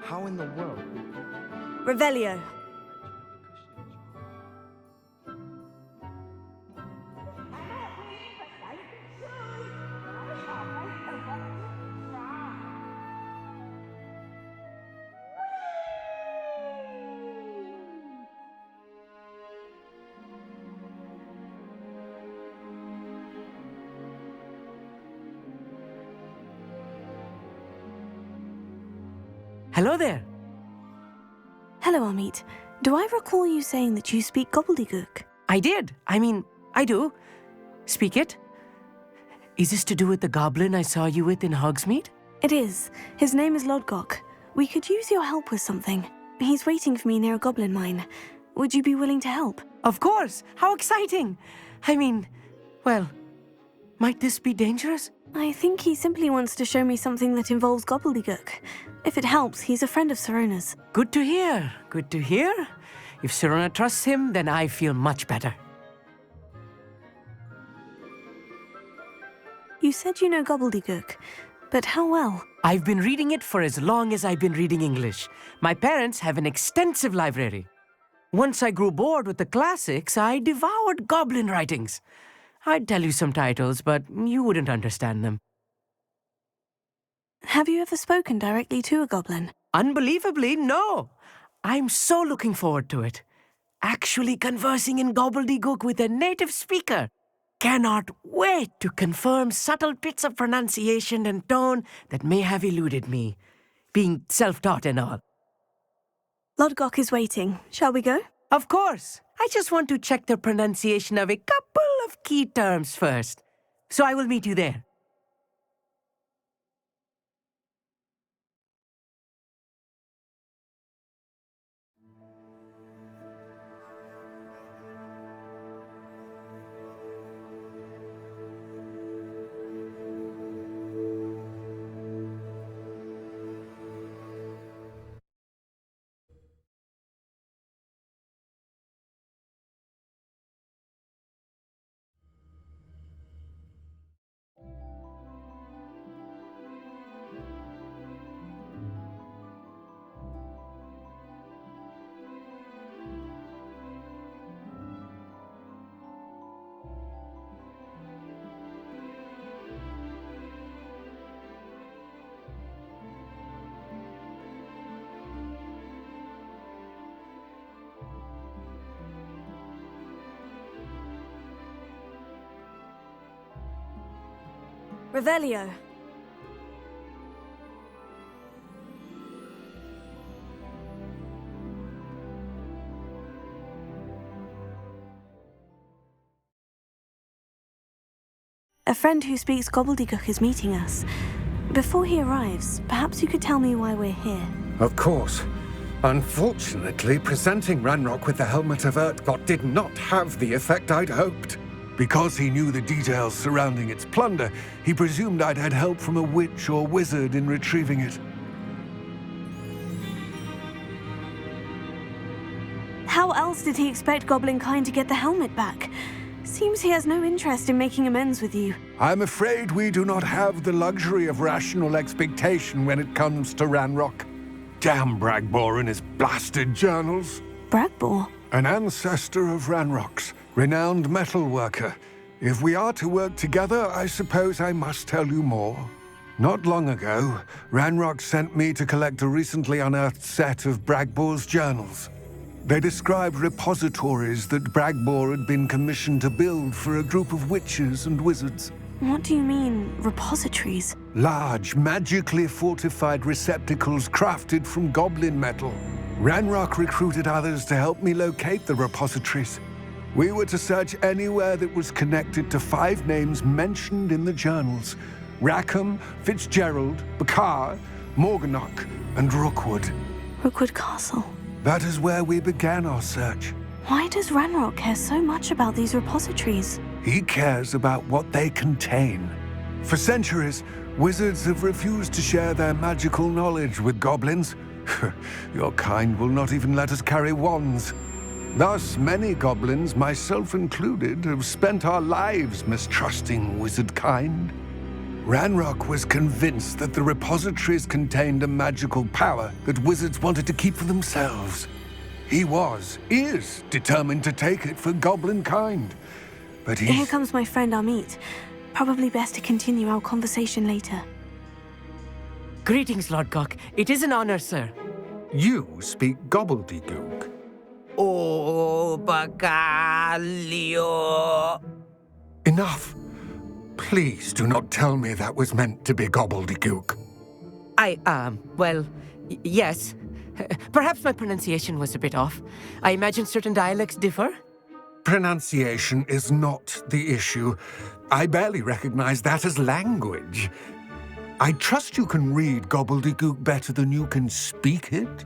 How in the world? Revelio. Hello there. Hello, Amit. Do I recall you saying that you speak Gobbledegook? I did. I do. Speak it. Is this to do with the goblin I saw you with in Hogsmeade? It is. His name is Lodgok. We could use your help with something. He's waiting for me near a goblin mine. Would you be willing to help? Of course. How exciting. Well, might this be dangerous? I think he simply wants to show me something that involves Gobbledegook. If it helps, he's a friend of Sirona's. Good to hear. Good to hear. If Sirona trusts him, then I feel much better. You said you know Gobbledegook, but how well? I've been reading it for as long as I've been reading English. My parents have an extensive library. Once I grew bored with the classics, I devoured goblin writings. I'd tell you some titles, but you wouldn't understand them. Have you ever spoken directly to a goblin? Unbelievably, no. I'm so looking forward to it. Actually conversing in Gobbledegook with a native speaker. Cannot wait to confirm subtle bits of pronunciation and tone that may have eluded me, being self-taught and all. Lodgok is waiting. Shall we go? Of course. I just want to check the pronunciation of a couple of key terms first. So I will meet you there. Revelio. A friend who speaks Gobbledegook is meeting us. Before he arrives, perhaps you could tell me why we're here. Of course. Unfortunately, presenting Ranrok with the Helmet of Urtkot did not have the effect I'd hoped. Because he knew the details surrounding its plunder, he presumed I'd had help from a witch or wizard in retrieving it. How else did he expect Goblin-kind to get the helmet back? Seems he has no interest in making amends with you. I'm afraid we do not have the luxury of rational expectation when it comes to Ranrok. Damn Bragbor and his blasted journals. Bragbor? An ancestor of Ranrok's, renowned metalworker. If we are to work together, I suppose I must tell you more. Not long ago, Ranrok sent me to collect a recently unearthed set of Bragbor's journals. They described repositories that Bragbor had been commissioned to build for a group of witches and wizards. What do you mean, repositories? Large, magically fortified receptacles crafted from goblin metal. Ranrok recruited others to help me locate the repositories. We were to search anywhere that was connected to 5 names mentioned in the journals: Rackham, Fitzgerald, Bakar, Morganach, and Rookwood. Rookwood Castle. That is where we began our search. Why does Ranrok care so much about these repositories? He cares about what they contain. For centuries, wizards have refused to share their magical knowledge with goblins. Your kind will not even let us carry wands. Thus, many goblins, myself included, have spent our lives mistrusting wizard kind. Ranrok was convinced that the repositories contained a magical power that wizards wanted to keep for themselves. He is determined to take it for goblin kind. But Here comes my friend Amit. Probably best to continue our conversation later. Greetings, Lodgok. It is an honor, sir. You speak gobbledegook. Oh, Bagalio. Enough. Please do not tell me that was meant to be gobbledegook. Yes. Perhaps my pronunciation was a bit off. I imagine certain dialects differ. Pronunciation is not the issue. I barely recognize that as language. I trust you can read gobbledegook better than you can speak it?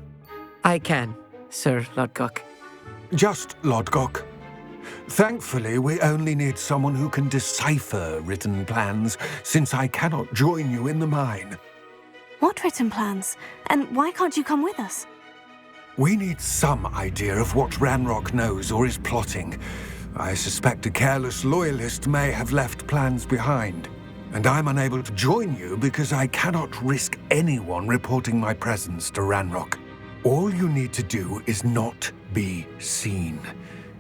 I can, Sir Lodgok. Just Lodgok. Thankfully, we only need someone who can decipher written plans, since I cannot join you in the mine. What written plans? And why can't you come with us? We need some idea of what Ranrok knows or is plotting. I suspect a careless loyalist may have left plans behind. And I'm unable to join you because I cannot risk anyone reporting my presence to Ranrok. All you need to do is not be seen,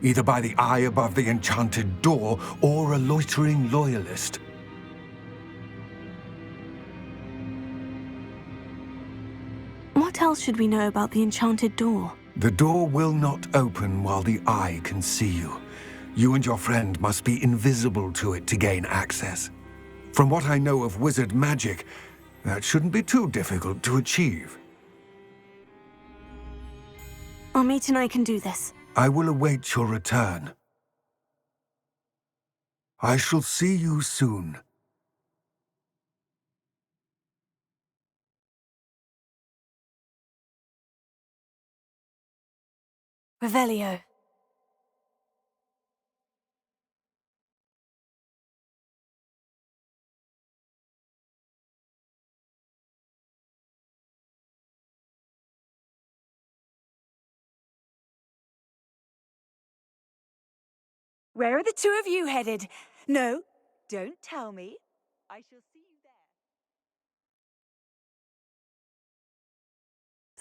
either by the eye above the enchanted door or a loitering loyalist. What else should we know about the enchanted door? The door will not open while the eye can see you. You and your friend must be invisible to it to gain access. From what I know of wizard magic, that shouldn't be too difficult to achieve. Amit and I can do this. I will await your return. I shall see you soon. Revelio. Where are the two of you headed? No, don't tell me. I shall see you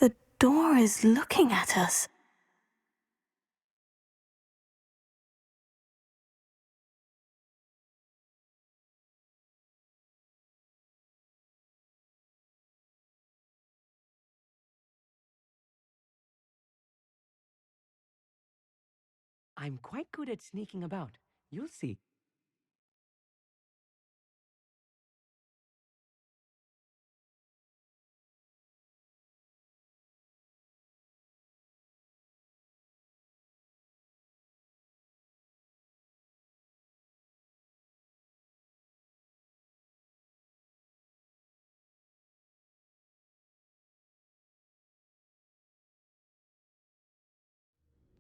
there. The door is looking at us. I'm quite good at sneaking about. You'll see.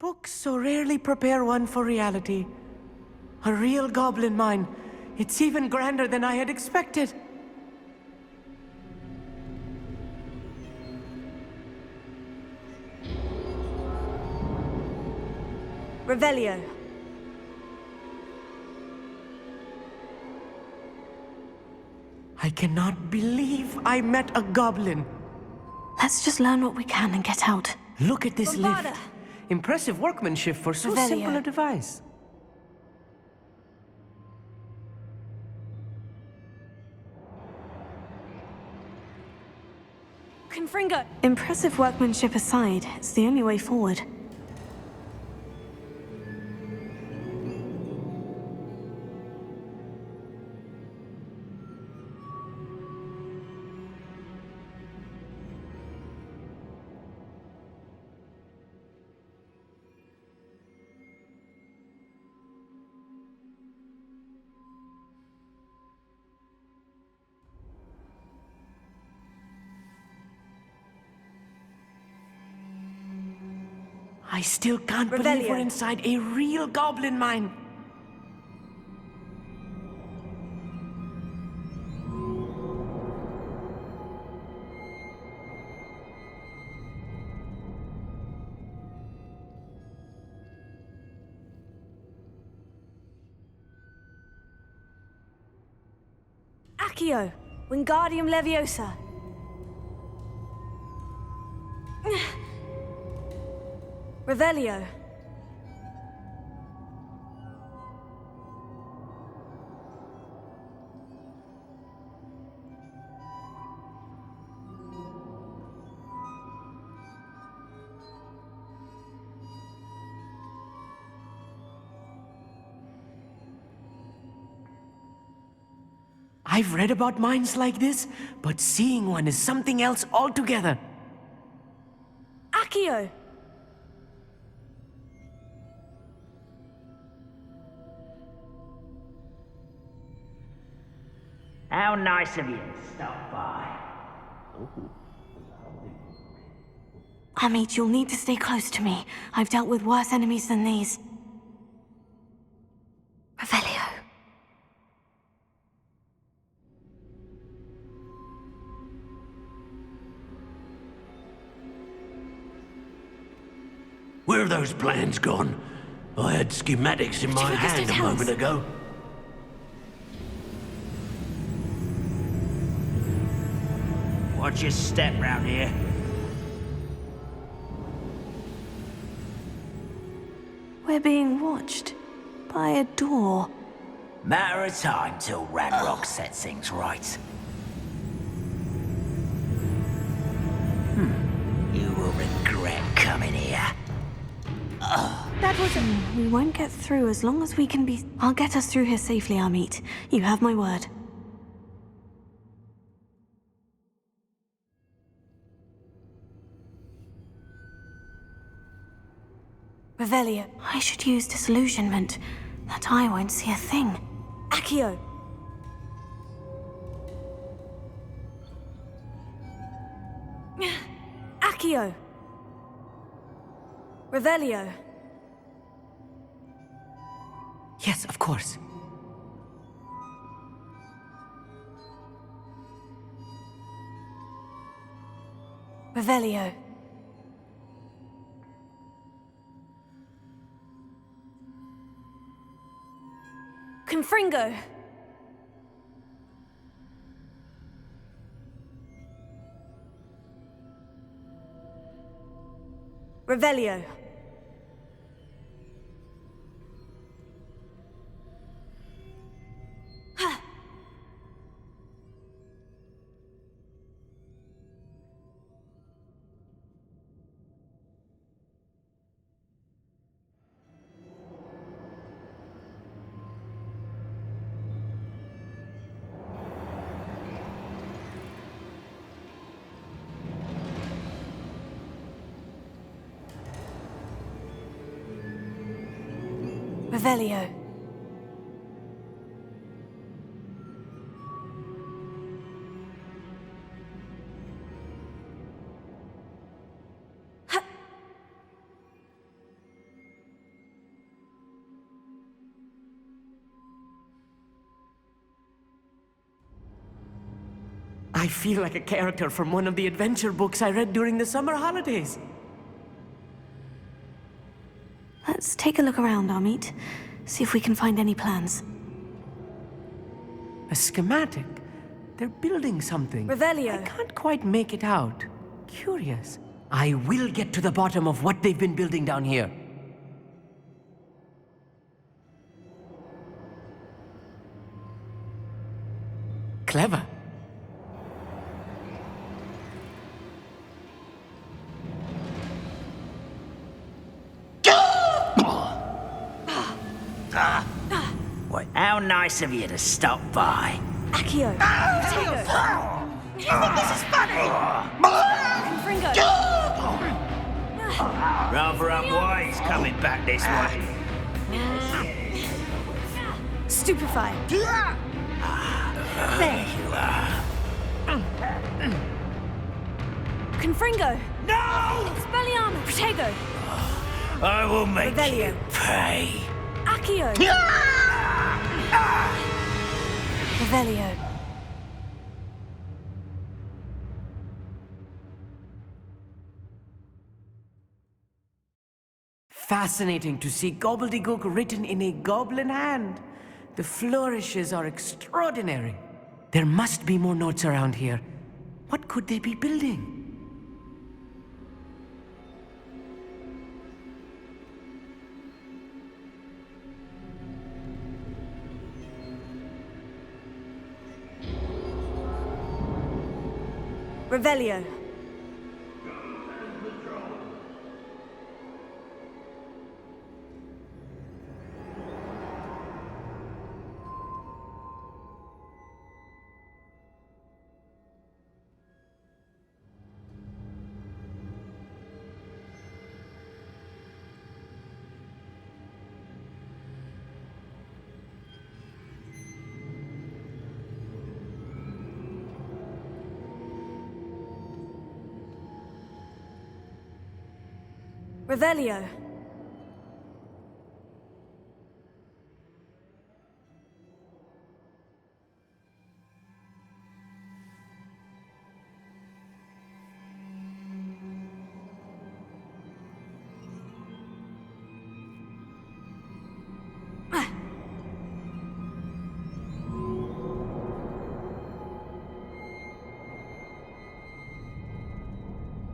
Books so rarely prepare one for reality. A real goblin mine. It's even grander than I had expected. Revelio. I cannot believe I met a goblin. Let's just learn what we can and get out. Look at this Bombarda. lift. Impressive workmanship for so Revelio. simple a device. Confringo. Impressive workmanship aside, it's the only way forward. I still can't believe we're Revelio. inside a real goblin mine. Accio, Wingardium Leviosa. Revelio. I've read about mines like this, but seeing one is something else altogether. Accio. How nice of you to stop by. Amit, you'll need to stay close to me. I've dealt with worse enemies than these. Revelio. Where have those plans gone? I had schematics in my hand a moment ago. Watch your step round here. We're being watched by a door. Matter of time till Ranrok sets things right. You will regret coming here. That was We won't get through as long as we can be... I'll get us through here safely, Amit. You have my word. Revelio. I should use Disillusionment. That eye won't see a thing. Accio. Accio. Revelio. Yes, of course. Revelio. Confringo. Revelio. Revelio. I feel like a character from one of the adventure books I read during the summer holidays. Let's take a look around, Amit. See if we can find any plans. A schematic? They're building something. Revelio. I can't quite make it out. Curious. I will get to the bottom of what they've been building down here. Clever. What? How nice of you to stop by. Accio. Potato. You think this is funny? Confringo. Rather unwise coming back this way. Stupefy. There you are. Confringo. No! Spelliarmus. Protego. I will make Revelio. you pay. Accio. Revelio. Fascinating to see Gobbledegook written in a goblin hand. The flourishes are extraordinary. There must be more notes around here. What could they be building? Revelio. Revelio.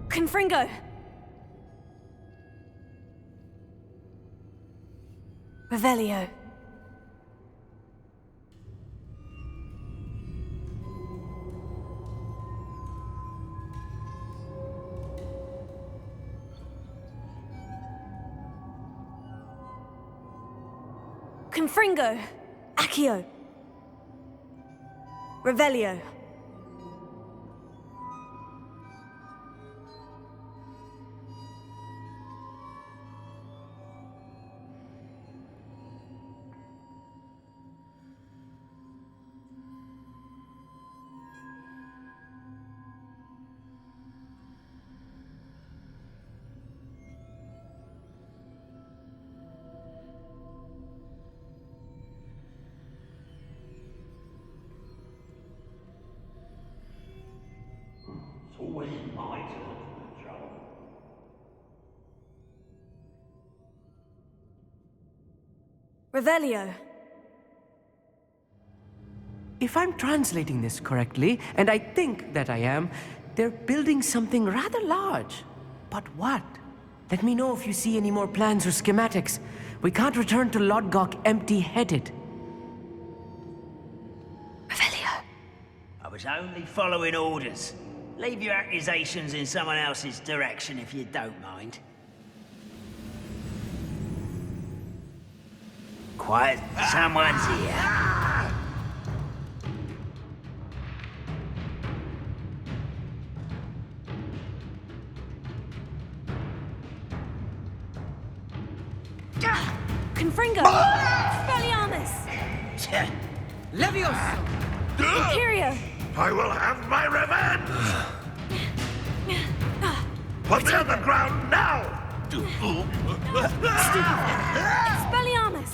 Confringo. Revelio. Confringo. Accio. Revelio. It's always my turn to control. Revelio. If I'm translating this correctly, and I think that I am, they're building something rather large. But what? Let me know if you see any more plans or schematics. We can't return to Lodgok empty-headed. Revelio. I was only following orders. Leave your accusations in someone else's direction if you don't mind. Quiet, someone's here. Confringo. Spelliarmus. Levioso! Imperio. I will have my revenge! Put me on the ground now! Expelliarmus.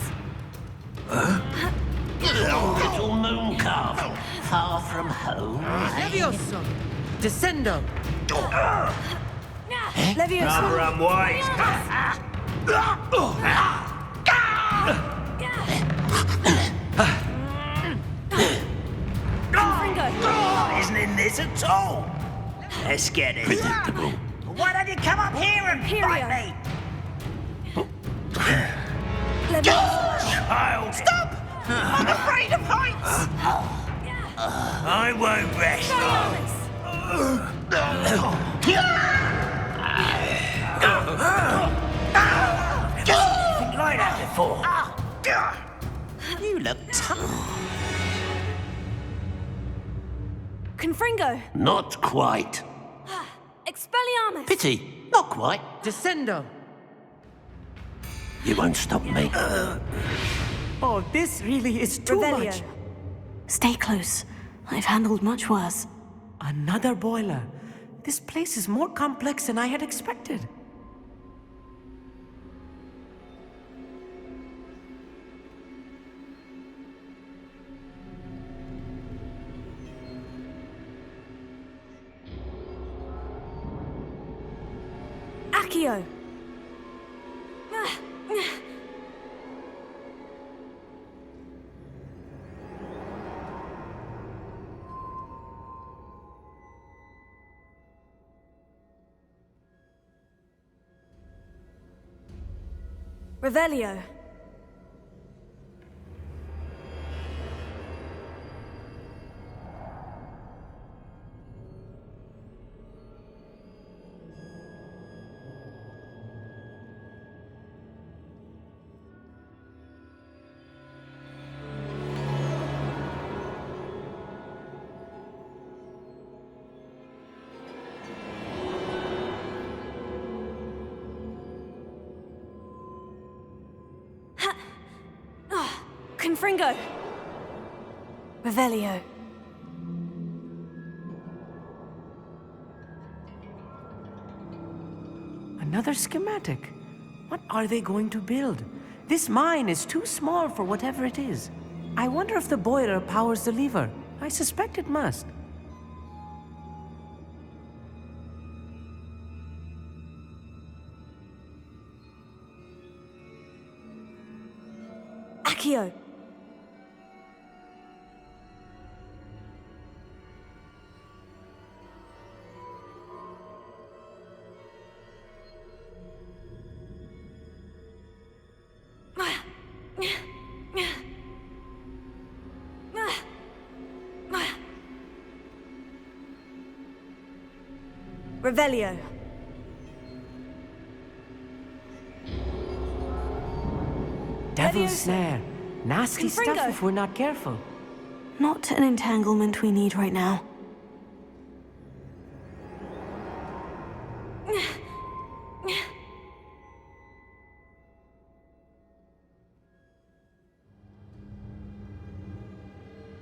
Little moon calf, far from home. Levioso! Descendo! Levioso. Rather unwise. Confringo. Isn't in this at all. Let's get it. Predictable. Why don't you come up here and fight me? Levioso. Child. Stop! I'm afraid of heights. I won't rest. Anything like that before? You look tough. Confringo. Not quite. Expelliarmus. Pity, not quite. Descendo! You won't stop me. Oh, this really is too Revelio. much. Stay close. I've handled much worse. Another boiler. This place is more complex than I had expected. Accio. Revelio. Confringo. Revelio. Another schematic. What are they going to build? This mine is too small for whatever it is. I wonder if the boiler powers the lever. I suspect it must. Accio. Revelio. Devil's Leviosa. snare. Nasty stuff Confringo. if we're not careful. Not an entanglement we need right now.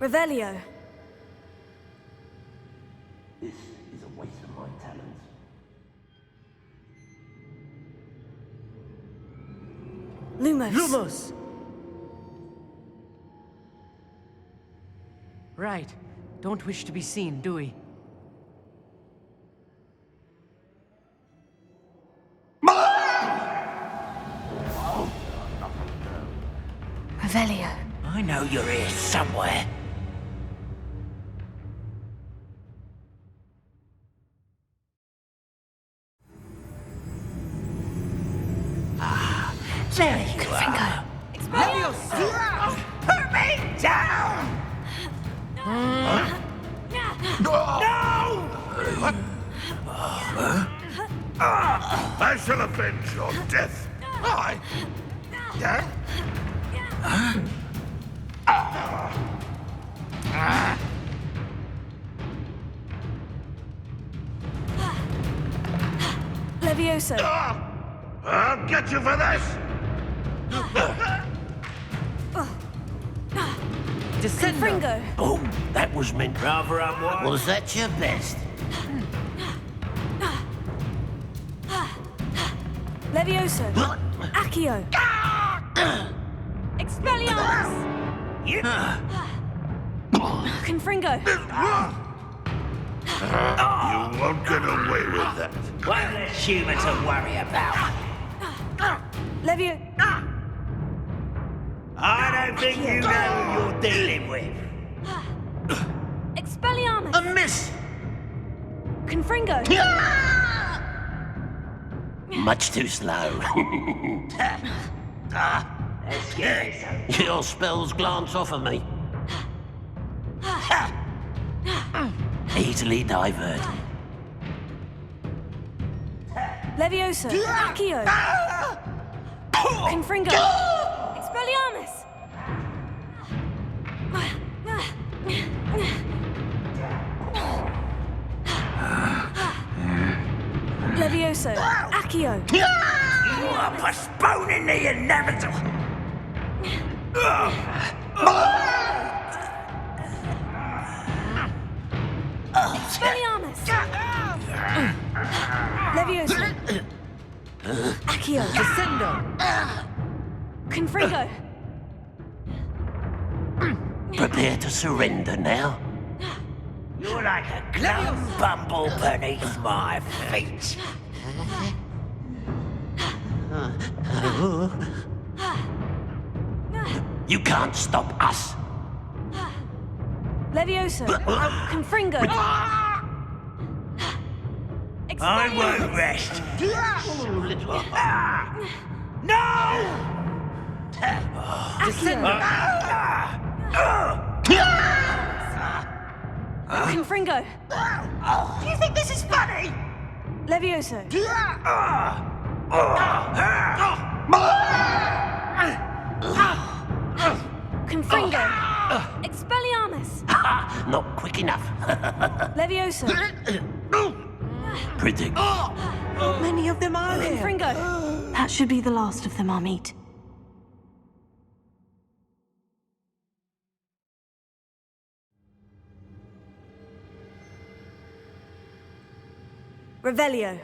Revelio. This is a waste of my talents. Lumos. Lumos! Right. Don't wish to be seen, do we? Revelio. I know you're here somewhere. Ah, there you are. Put me down! I shall avenge your death. I. Yeah? Levioso. I'll get you for this. Confringo. Boom! That was meant. Rather unwise. Was that your best? Levioso. Accio. Expelliarmus. Confringo. You won't get away with that. One less human to worry about. Levio. I don't think you know who you're dealing with. Expelliarmus. A miss! Confringo. Much too slow. Let's get this over. Your spells glance off of me. Easily diverted. Levioso. Accio. Confringo. Expelliarmus. Levioso. Accio. You are postponing the inevitable. Expelliarmus. Levioso. Accio. Descendo! Confringo. Prepare to surrender now. You're like a glum bumble beneath my feet. You can't stop us. Levioso. Confringo. I won't rest. No! Confringo! Do you think this is funny? Levioso! Confringo! Expelliarmus! Not quick enough. Levioso! Predict. How many of them are there? Confringo! That should be the last of them, Amit. Revelio.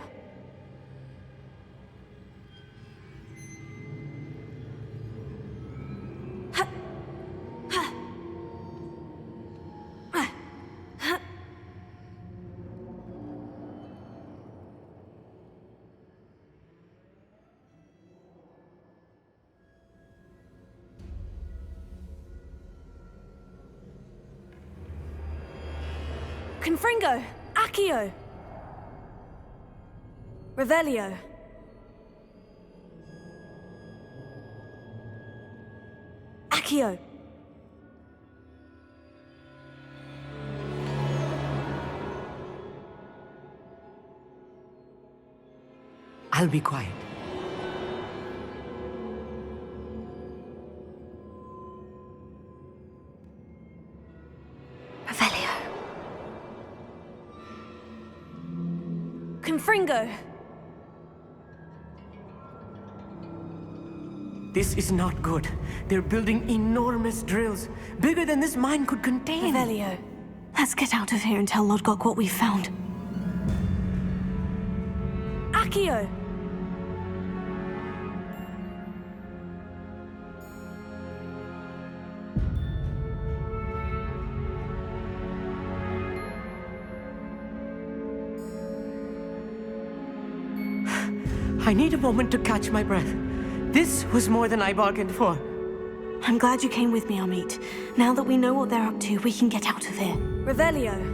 Confringo! Accio! Revelio. Accio. I'll be quiet. Revelio. Confringo. This is not good. They're building enormous drills, bigger than this mine could contain. Revelio. Let's get out of here and tell Lodgok what we found. Accio. I need a moment to catch my breath. This was more than I bargained for. I'm glad you came with me, Amit. Now that we know what they're up to, we can get out of here. Revelio.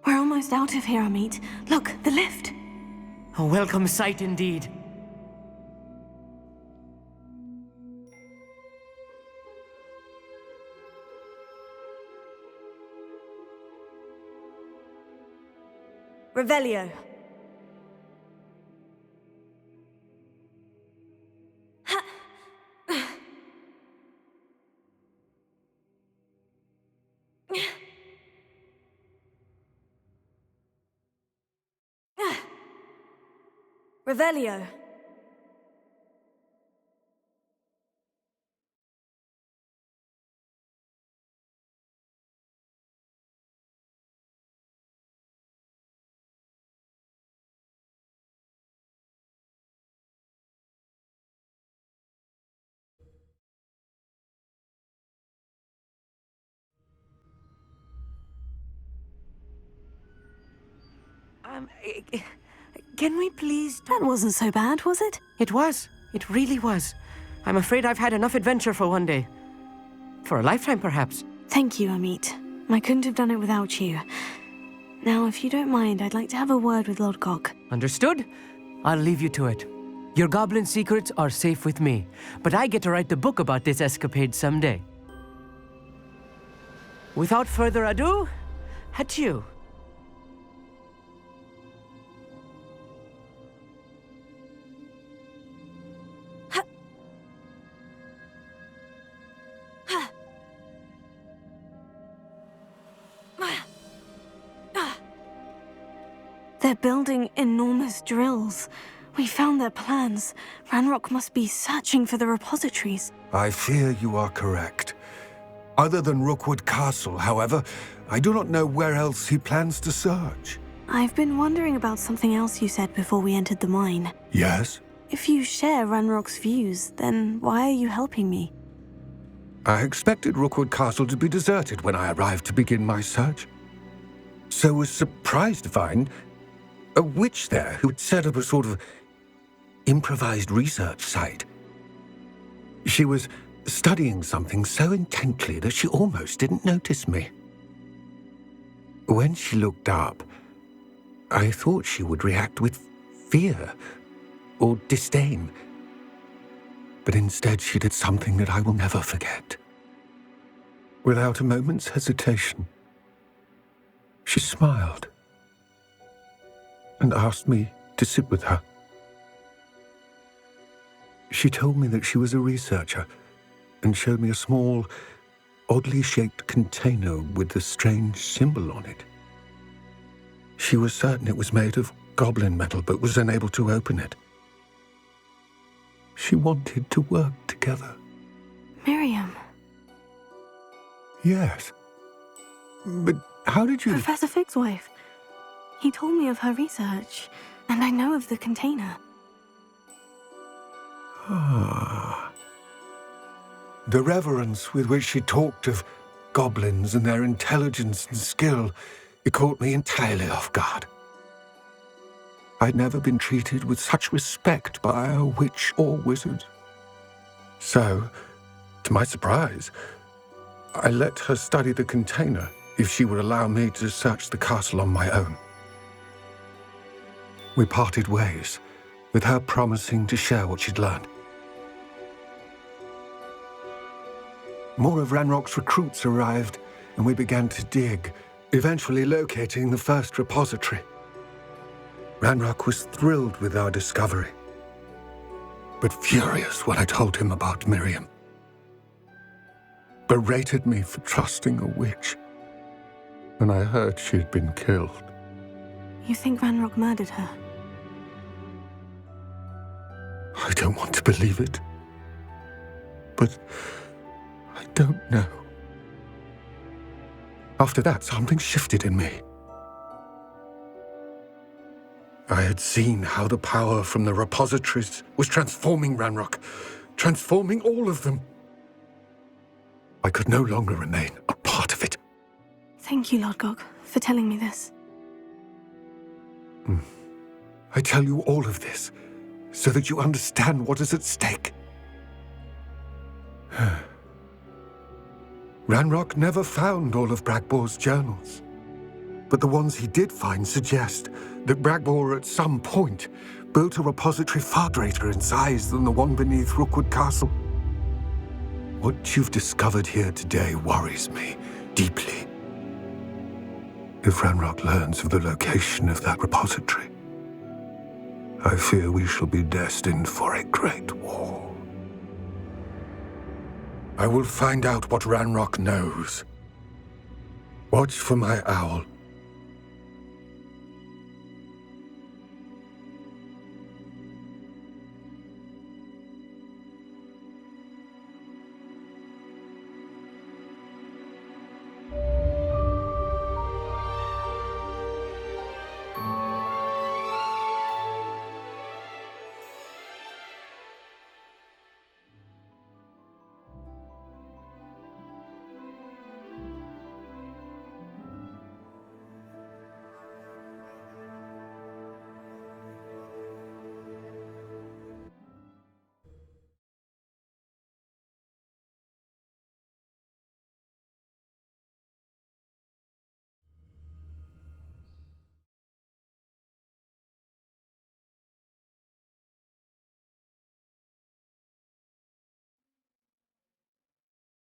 We're almost out of here, Amit. Look, the lift. A welcome sight indeed. Revelio. Revelio. Can we please... That wasn't so bad, was it? It was. It really was. I'm afraid I've had enough adventure for one day. For a lifetime, perhaps. Thank you, Amit. I couldn't have done it without you. Now, if you don't mind, I'd like to have a word with Lodgok. Understood? I'll leave you to it. Your goblin secrets are safe with me, but I get to write the book about this escapade someday. Without further ado, adieu. They're building enormous drills. We found their plans. Ranrok must be searching for the repositories. I fear you are correct. Other than Rookwood Castle, however, I do not know where else he plans to search. I've been wondering about something else you said before we entered the mine. Yes? If you share Ranrock's views, then why are you helping me? I expected Rookwood Castle to be deserted when I arrived to begin my search. So was surprised to find a witch there who had set up a sort of improvised research site. She was studying something so intently that she almost didn't notice me. When she looked up, I thought she would react with fear or disdain. But instead she did something that I will never forget. Without a moment's hesitation, she smiled and asked me to sit with her. She told me that she was a researcher and showed me a small, oddly shaped container with a strange symbol on it. She was certain it was made of goblin metal, but was unable to open it. She wanted to work together. Miriam. Yes. But how did you... Professor Fig's wife. He told me of her research, and I know of the container. Ah. The reverence with which she talked of goblins and their intelligence and skill, it caught me entirely off guard. I'd never been treated with such respect by a witch or wizard. So, to my surprise, I let her study the container if she would allow me to search the castle on my own. We parted ways, with her promising to share what she'd learned. More of Ranrock's recruits arrived, and we began to dig, eventually locating the first repository. Ranrok was thrilled with our discovery, but furious when I told him about Miriam. Berated me for trusting a witch, and I heard she'd been killed. You think Ranrok murdered her? I don't want to believe it, but I don't know. After that, something shifted in me. I had seen how the power from the repositories was transforming Ranrok, transforming all of them. I could no longer remain a part of it. Thank you, Lodgok, for telling me this. I tell you all of this so that you understand what is at stake. Ranrok never found all of Bragbor's journals, but the ones he did find suggest that Bragbor at some point built a repository far greater in size than the one beneath Rookwood Castle. What you've discovered here today worries me deeply. If Ranrok learns of the location of that repository, I fear we shall be destined for a great war. I will find out what Ranrok knows. Watch for my owl